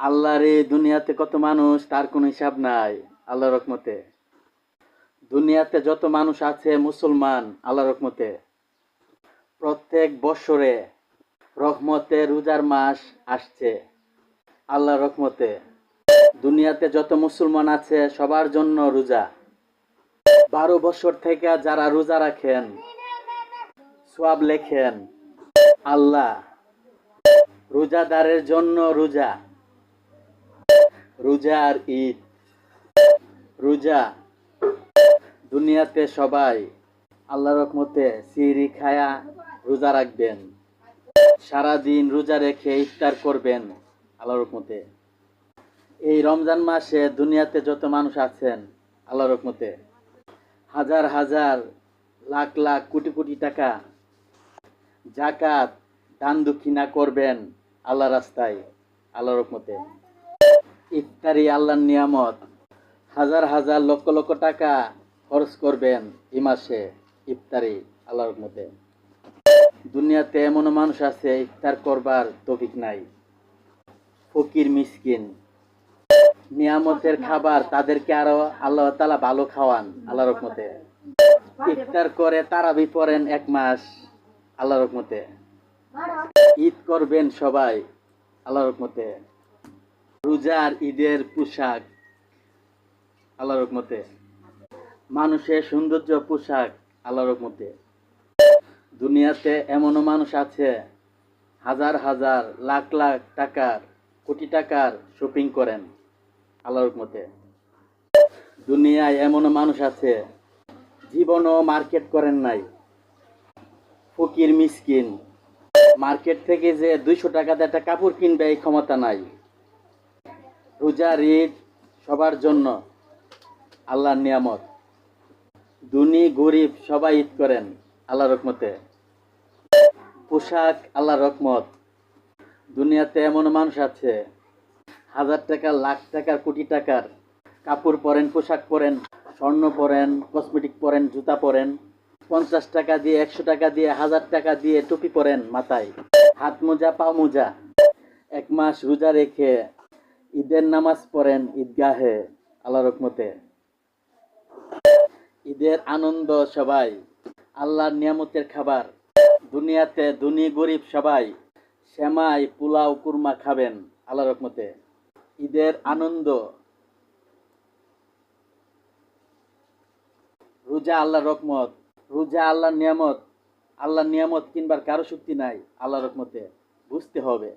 আল্লাহর এই দুনিয়াতে কত মানুষ তার কোনো হিসাব নাই। আল্লাহর রহমতে দুনিয়াতে যত মানুষ আছে মুসলমান আল্লাহর রহমতে প্রত্যেক বছরে রহমতে রোজার মাস আসছে। আল্লাহর রহমতে দুনিয়াতে যত মুসলমান আছে সবার জন্য রোজা। 12 বছর থেকে যারা রোজা রাখেন সওয়াব লেখেন আল্লাহ। রোজাদারের জন্য রোজা, রোজা আর ঈদ। রোজা দুনিয়াতে সবাই আল্লাহর রহমতে সিহরি খায়া রোজা রাখবেন, সারাদিন রোজা রেখে ইফতার করবেন আল্লাহর রহমতে। এই রমজান মাসে দুনিয়াতে যত মানুষ আছেন আল্লাহর রহমতে হাজার হাজার লাখ লাখ কোটি কোটি টাকা জাকাত দান দক্ষিণা করবেন আল্লাহর রাস্তায় আল্লাহর রহমতে। ইফতারি আল্লাহর নিয়ামত, হাজার হাজার লক্ষ লক্ষ টাকা খরচ করবেন এই মাসে ইফতারি আল্লাহর রহমতে। দুনিয়াতে এমন মানুষ আছে ইফতার করবার তৌফিক নাই, ফকির মিসকিন, নিয়ামতের খাবার তাদেরকে আরো আল্লাহ তাআলা ভালো খাওয়ান আল্লাহর রহমতে। ইফতার করে তারাবি পড়েন 1 মাস আল্লাহর রহমতে। ঈদ করবেন সবাই আল্লাহর রহমতে। রোজার ঈদের পোশাক আল্লাহর রহমতে, মানুষের সৌন্দর্য পোশাক আল্লাহর রহমতে। দুনিয়াতে এমনও মানুষ আছে হাজার হাজার লাখ লাখ টাকার কোটি টাকার শপিং করেন আল্লাহর রহমতে। দুনিয়ায় এমনও মানুষ আছে জীবনও মার্কেট করেন নাই, ফকির মিসকিন, মার্কেট থেকে যে 200 টাকাতে একটা কাপড় কিনবে এই ক্ষমতা নাই। রোজার ঈদ সবার জন্য আল্লাহর নিয়ামত, ধনী গরিব সবাই ঈদ করেন আল্লাহর রহমতে। পোশাক আল্লাহর রহমত, দুনিয়াতে এমন মানুষ আছে হাজার টাকা লাখ টাকার কোটি টাকার কাপড় পরেন, পোশাক পরেন, স্বর্ণ পরেন, কসমেটিক পরেন, জুতা পরেন, 50 টাকা দিয়ে 100 টাকা দিয়ে 1000 টাকা দিয়ে টুপি পরেন মাথায়, হাত মোজা পা মোজা। 1 মাস রোজা রেখে ঈদের নামাজ পড়েন ঈদগাহে আল্লাহর রহমতে। ঈদের আনন্দ সবাই, আল্লাহর নিয়ামতের খাবার। দুনিয়াতে ধনী গরিব সবাই সেমাই পোলাও কুরমা খাবেন আল্লাহর রহমতে। ঈদের আনন্দ। রোজা আল্লাহর রহমত, রোজা আল্লাহর নিয়ামত। আল্লাহর নিয়ামত কিনবার কারো শক্তি নাই আল্লাহর রহমতে, বুঝতে হবে।